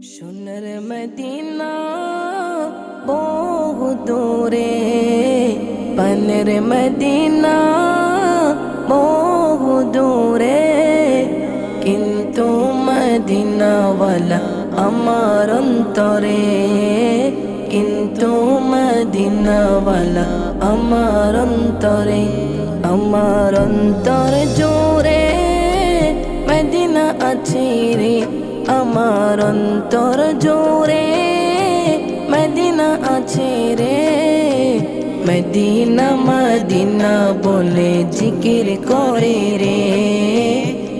সোনার মদিনা বহু দূরে, পানের মদিনা বহু দূরে, কিন্তু মদিনাওয়ালা আমার অন্তরে, কিন্তু মদিনাওয়ালা আমার অন্তরে, আমার অন্তর জোরে মদিনা আছে রে, আমার অন্তর জোরে মদিনা আছে রে। মদিনা মদিনা বলে জিকির করে রে,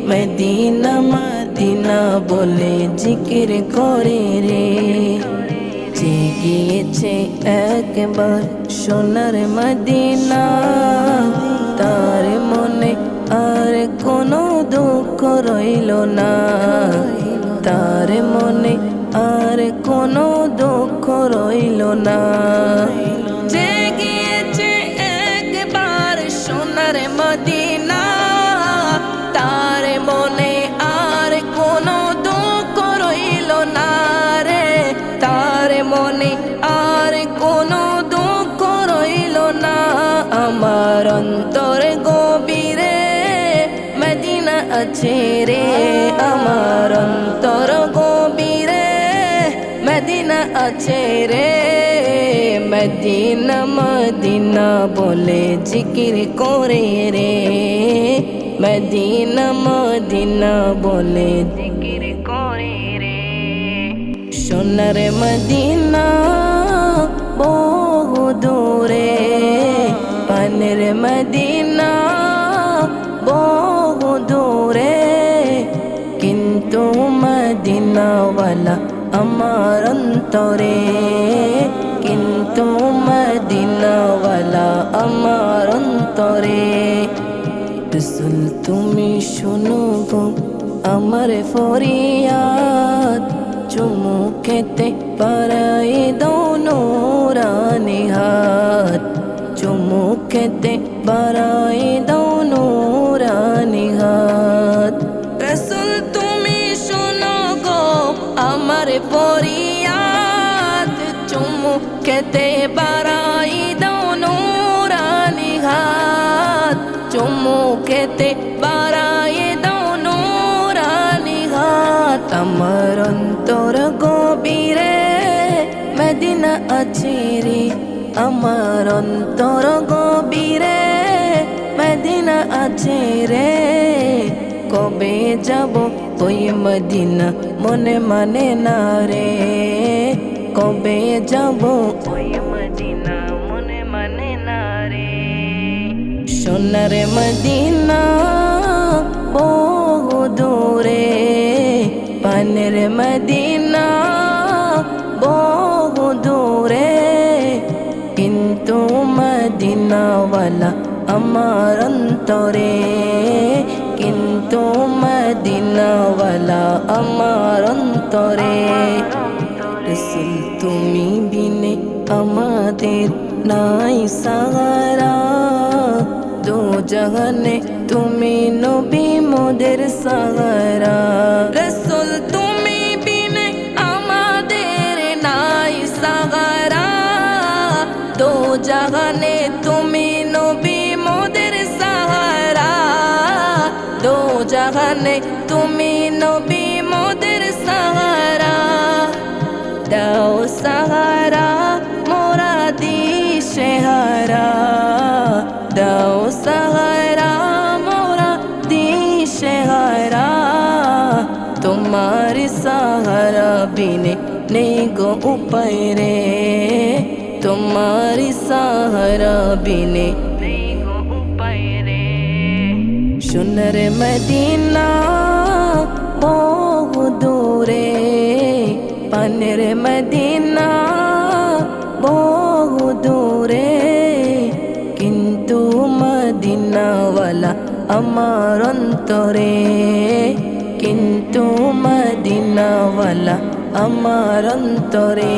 মদিনা মদিনা বলে জিকির করে রে। যে গিয়েছে একবার সোনার মদিনা, তার মনে আর কোনো দুঃখ রইল না, তার মনে আর কোনো দুঃখ রইল না। যে গিয়েছে একবার সোনার মদিনা, তার মনে আর কোনো দুঃখ রইল না রে, তার মনে আর কোনো দুঃখ রইল না। আমার অন্তর গভীরে মদিনা আছে রে, আমার অন্তর গভীরে মদিনা আছে রে। মদিনা মদিনা বলে জিকির করে রে, মদিনা মদিনা বলে জিকির করে রে। সোনার মদিনা বহু দূরে, পানের মদিনা বহু দূরে, কিন্তু মদিনাওয়ালা আমার অন্তরে, কিন্তু মদিনাওয়ালা আমার অন্তরে। রসুল তুমি শোনো গো আমার ফরিয়াদ, চুমু খেতে পারাই দাও নূরানি হাত, চুমু খেতে পারাই দাও নূরানি হাত। রসুল তুমি শোনো গো আমার ফরিয়াদ, চুমু খেতে পারাই দাও নূরানি হাত, চুমু খেতে পারাই দাও নূরানি হাত। আমার অন্তর গভীরে মদিনা আছে রে, আমার অন্তর গভীরে মদিনা আছে রে। কবে যাব ওই মদিনা মনে মানে না রে, কবে যাব ওই মদিনা মনে মানে না রে। সোনার মদিনা বহু দূরে, পানের মদিনা বহু দূরে, কিন্তু মদিনাওয়ালা আমার অন্তরে, কিন্তু মদিনাওয়ালা আমার অন্তরে। রসুল তুমি বিনে আমাদের নাই সাহারা, দো জাহানে তুমি নবী মোদের সাহারা। রসুল তুমি বিনে আমাদের নাই সাহারা, দো জাহানে তুমি নবী মোদের সাহারা, দো জাহানে তুমি নবী মোদের সাহারা। দাও সাহারা মোরা দিশেহারা, দাও সাহারা মোরা দিশেহারা। তোমার সাহারা বিনে নেই গো উপায় রে, তোমার সাহারা বিনে নেই গো উপায় রে। সোনার মদিনা বহু দূরে, পানের মদিনা বহু দূরে, কিন্তু মদিনাওয়ালা আমার অন্তরে, কিন্তু মদিনাওয়ালা আমার অন্তরে।